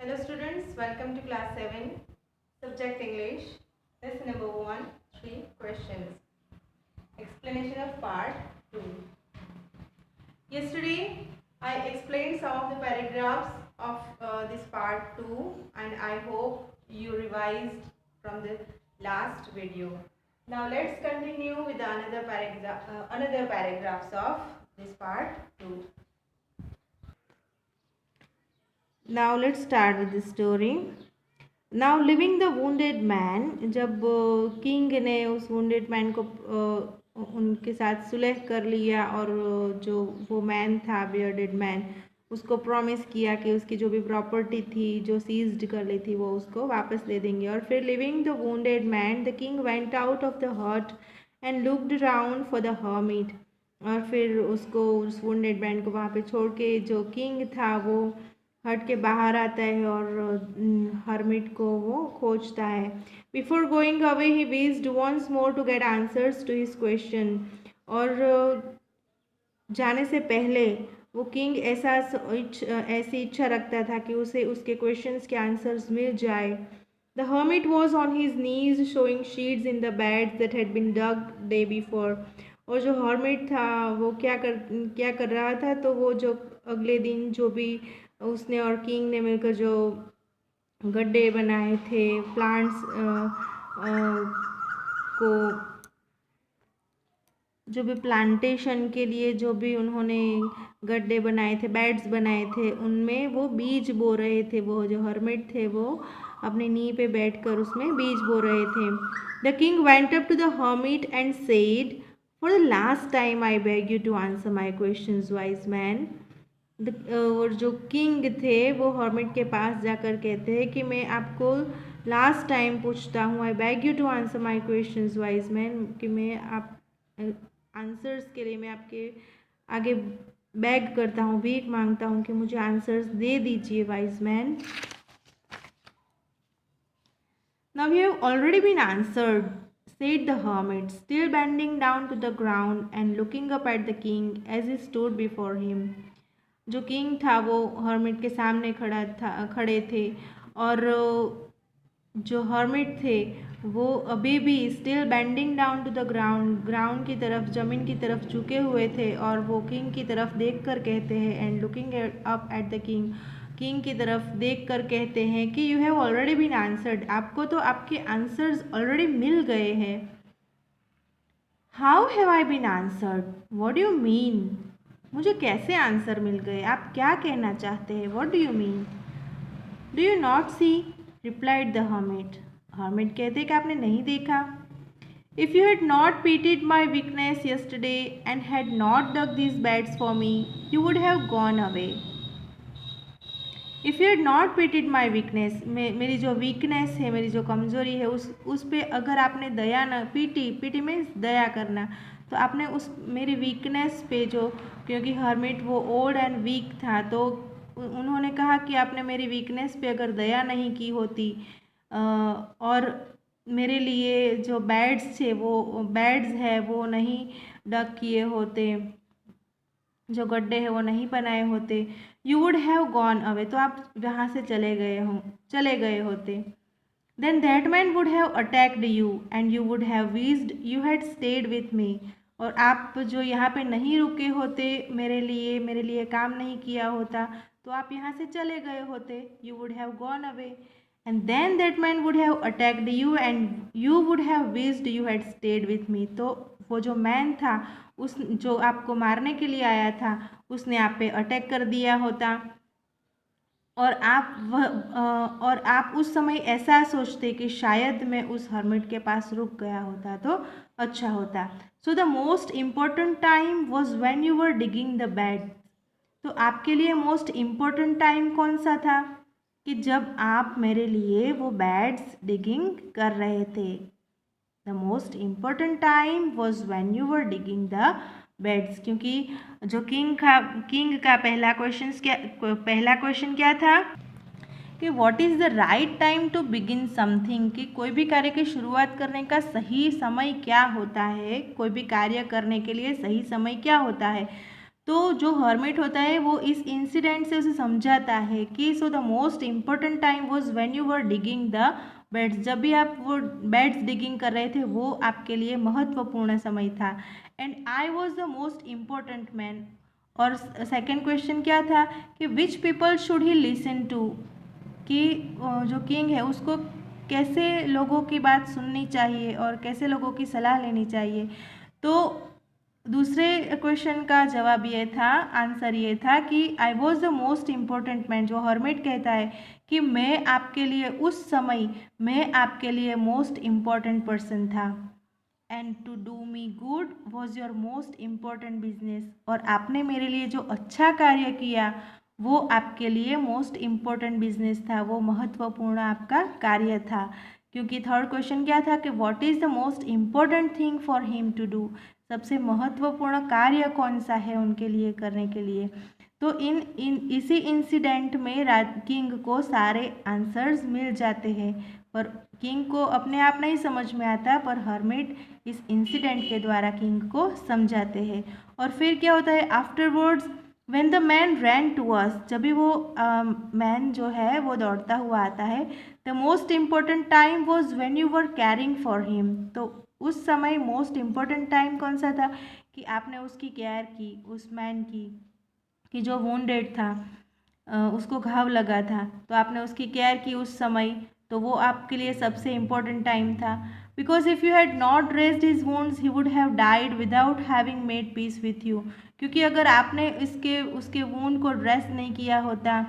Hello students, welcome to class 7, subject English, lesson number 1, 3 questions. Explanation of part 2. Yesterday I explained some of the paragraphs of this part 2 and I hope you revised from the last video. Now let's continue with another paragraphs of this part 2. Now let's start with the story. Now living the wounded man, जब king ने उस wounded man को उनके साथ सुलह कर लिया और जो वो मैन था बियर्डेड मैन उसको प्रॉमिस किया कि उसकी जो भी प्रॉपर्टी थी जो सीज्ड कर ली थी वो उसको वापस दे देंगे। और फिर leaving the wounded man the king went out of the hut and looked around for the hermit. और फिर उसको उस वुंडेड मैन को वहाँ पे छोड़ के जो किंग था वो हट के बाहर आता है और हर्मिट को वो खोजता है। Before going away he wished once more to get answers to his question. और जाने से पहले वो किंग ऐसी इच्छा रखता था कि उसे उसके क्वेश्चंस के आंसर्स मिल जाए। The hermit was on his knees sowing seeds in the bed that had been dug day before. और जो हर्मिट था वो क्या कर रहा था, तो वो जो अगले दिन जो भी उसने और किंग ने मिलकर जो गड्ढे बनाए थे प्लांट्स को, जो भी प्लांटेशन के लिए जो भी उन्होंने गड्ढे बनाए थे, बेड्स बनाए थे, उनमें वो बीज बो रहे थे। वो जो हर्मिट थे वो अपनी नी पे बैठकर उसमें बीज बो रहे थे। The king went up to the hermit and said, for the last time I beg you to answer my questions wise man. और जो किंग थे वो हर्मिट के पास जाकर कहते हैं कि मैं आपको लास्ट टाइम पूछता हूँ, I beg you to answer my questions wise man, कि मैं आप आंसर्स के लिए मैं आपके आगे बैग करता हूँ, भीख मांगता हूँ कि मुझे आंसर्स दे दीजिए wise man. Now you have already been answered, said the hermit, still bending down to the ground and looking up at the king as he stood before him. जो किंग था वो हर्मिट के सामने खड़े थे और जो हर्मिट थे वो अभी भी still bending down to the ground की तरफ, ज़मीन की तरफ झुके हुए थे और वो किंग की तरफ देख कर कहते हैं, and looking up at the king की तरफ देख कर कहते हैं कि you have already been answered, आपको तो आपके आंसर्स ऑलरेडी मिल गए हैं। How have I been answered, what do you mean, मुझे कैसे आंसर मिल गए, आप क्या कहना चाहते हैं, what do you mean. Do you not see, replied the hermit, hermit कहते कि आपने नहीं देखा। If you had not pitied my weakness yesterday and had not dug this beds for me you would have gone away. If you had not pitied my weakness, मेरी जो weakness है, मेरी जो कमज़ोरी है उस पर अगर आपने दया न पीटी मीन्स दया करना, तो आपने उस मेरी वीकनेस पे जो, क्योंकि हर्मिट वो ओल्ड एंड वीक था, तो उन्होंने कहा कि आपने मेरी वीकनेस पे अगर दया नहीं की होती और मेरे लिए जो बेड्स है वो नहीं डग किए होते, जो गड्ढे हैं वो नहीं बनाए होते, you would have gone away, तो आप वहाँ से चले गए होते। Then that man would have attacked you and you would have wished you had stayed with me, और आप जो यहाँ पे नहीं रुके होते, मेरे लिए काम नहीं किया होता, तो आप यहाँ से चले गए होते, you would have gone away. And then that man would have attacked you and you would have wished you had stayed with me, तो वो जो मैन था उस जो आपको मारने के लिए आया था उसने आप पे अटैक कर दिया होता, और आप उस समय ऐसा सोचते कि शायद मैं उस हर्मिट के पास रुक गया होता तो अच्छा होता। So the most important time was when you were digging the bed, तो आपके लिए मोस्ट इम्पॉर्टेंट टाइम कौन सा था, कि जब आप मेरे लिए वो बेड्स डिगिंग कर रहे थे। The most important time was when you were digging the beds, क्योंकि जो किंग का पहला क्वेश्चन क्या था कि what is the right time to begin something, कि कोई भी कार्य की शुरुआत करने का सही समय क्या होता है, कोई भी कार्य करने के लिए सही समय क्या होता है। तो जो हर्मिट होता है वो इस इंसिडेंट से उसे समझाता है कि so the most important time was when you were digging the beds, जब भी आप वो बेड्स डिगिंग कर रहे थे वो आपके लिए महत्वपूर्ण समय था। And I was the most important man. और सेकेंड क्वेश्चन क्या था कि which people should he listen to, कि जो किंग है उसको कैसे लोगों की बात सुननी चाहिए और कैसे लोगों की सलाह लेनी चाहिए। तो दूसरे क्वेश्चन का जवाब ये था, आंसर ये था कि आई was the most important man. जो हर्मिट कहता है कि मैं आपके लिए उस समय मैं आपके लिए मोस्ट इम्पोर्टेंट पर्सन था। And to do me good was your most important business, और आपने मेरे लिए जो अच्छा कार्य किया वो आपके लिए मोस्ट इम्पोर्टेंट बिजनेस था, वो महत्वपूर्ण आपका कार्य था। क्योंकि थर्ड क्वेश्चन क्या था कि what is the most important thing for him to do, सबसे महत्वपूर्ण कार्य कौन सा है उनके लिए करने के लिए। तो इसी इंसिडेंट में किंग को सारे आंसर्स मिल जाते हैं, पर किंग को अपने आप नहीं समझ में आता, पर हर्मिट इस इंसिडेंट के द्वारा किंग को समझाते हैं। और फिर क्या होता है, afterwards when the man ran to us, जब भी वो मैन जो है वो दौड़ता हुआ आता है, the most important time was when you were carrying for him, तो उस समय मोस्ट इम्पोर्टेंट टाइम कौन सा था कि आपने उसकी केयर की, उस मैन की, कि जो वुंडेड था, उसको घाव लगा था, तो आपने उसकी केयर की उस समय, तो वो आपके लिए सबसे इम्पोर्टेंट टाइम था। Because if you had not dressed his wounds he would have died without having made peace with you, क्योंकि अगर आपने उसके वुंड को ड्रेस नहीं किया होता,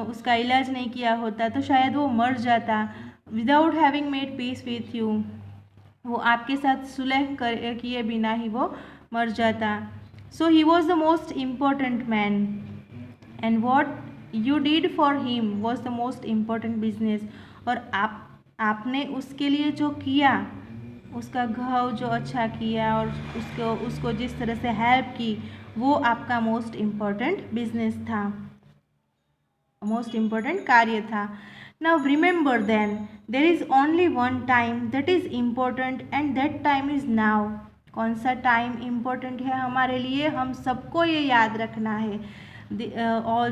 उसका इलाज नहीं किया होता, तो शायद वो मर जाता। Without having made peace with you, वो आपके साथ सुलह कर किए बिना ही वो मर जाता। So he was the most important man and what you did for him was the most important business, और आपने उसके लिए जो किया, उसका घाव जो अच्छा किया और उसको जिस तरह से हेल्प की, वो आपका मोस्ट इम्पोर्टेंट बिजनेस था, मोस्ट इम्पोर्टेंट कार्य था। Now remember then there is only one time that is important and that time is now. कौन सा टाइम इम्पोर्टेंट है हमारे लिए, हम सबको ये याद रखना है। और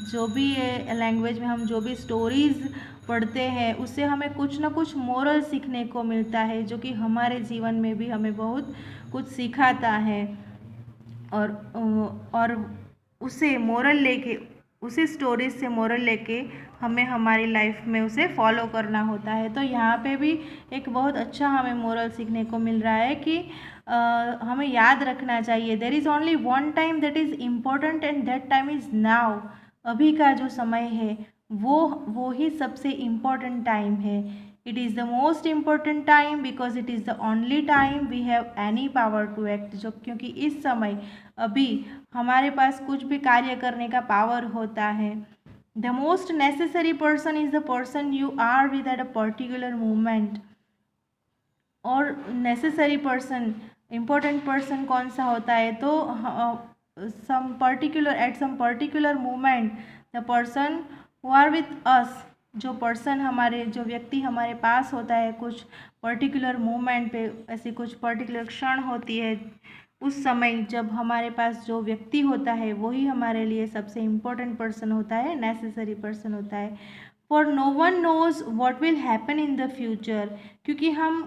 जो भी ये लैंग्वेज में हम जो भी स्टोरीज़ पढ़ते हैं उससे हमें कुछ ना कुछ मोरल सीखने को मिलता है, जो कि हमारे जीवन में भी हमें बहुत कुछ सिखाता है। और उसे मोरल लेके, उसी स्टोरीज से मोरल लेके हमें हमारी लाइफ में उसे फॉलो करना होता है। तो यहाँ पे भी एक बहुत अच्छा हमें मोरल सीखने को मिल रहा है कि हमें याद रखना चाहिए, there is only one time that is important and that time is now. अभी का जो समय है वो ही सबसे इम्पोर्टेंट टाइम है। It is the most important time because it is the only time we have any power to act, जो क्योंकि इस समय अभी हमारे पास कुछ भी कार्य करने का पावर होता है। The most necessary person is the person you are with at a particular moment. और नेसेसरी पर्सन, इम्पोर्टेंट पर्सन कौन सा होता है, तो some particular at some particular moment the person who are with us, जो person हमारे, जो व्यक्ति हमारे पास होता है कुछ पर्टिकुलर मोमेंट पे, ऐसी कुछ पर्टिकुलर क्षण होती है, उस समय जब हमारे पास जो व्यक्ति होता है वही हमारे लिए सबसे इम्पोर्टेंट पर्सन होता है, नेसेसरी पर्सन होता है। For no one knows what will happen in the future, क्योंकि हम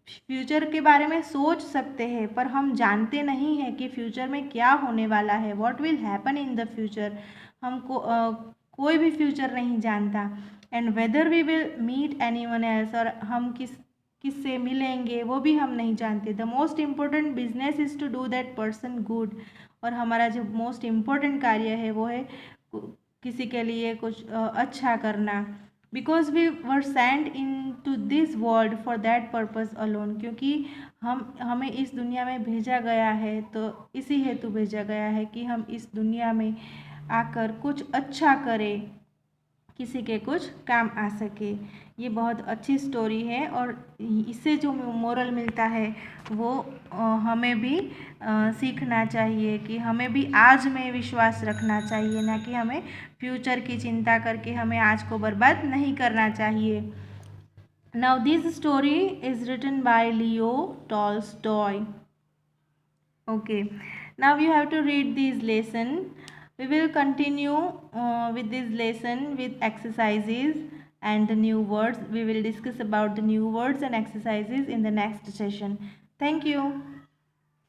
फ्यूचर के बारे में सोच सकते हैं पर हम जानते नहीं हैं कि फ्यूचर में क्या होने वाला है। What will happen in the future, हमको कोई भी फ्यूचर नहीं जानता। And whether we will meet anyone else, और हम किससे मिलेंगे वो भी हम नहीं जानते। The most important business is to do that person good, और हमारा जो मोस्ट इम्पोर्टेंट कार्य है वो है किसी के लिए कुछ अच्छा करना। Because we were send into this world for that purpose alone, क्योंकि हमें इस दुनिया में भेजा गया है, तो इसी हेतु भेजा गया है कि हम इस दुनिया में आकर कुछ अच्छा करें, किसी के कुछ काम आ सके। ये बहुत अच्छी स्टोरी है, और इससे जो मोरल मिलता है वो हमें भी सीखना चाहिए कि हमें भी आज में विश्वास रखना चाहिए, ना कि हमें फ्यूचर की चिंता करके हमें आज को बर्बाद नहीं करना चाहिए। Now this story is written by Leo Tolstoy. Okay, Now you have to read these lesson. We will continue with this lesson with exercises and the new words. We will discuss about the new words and exercises in the next session. Thank you.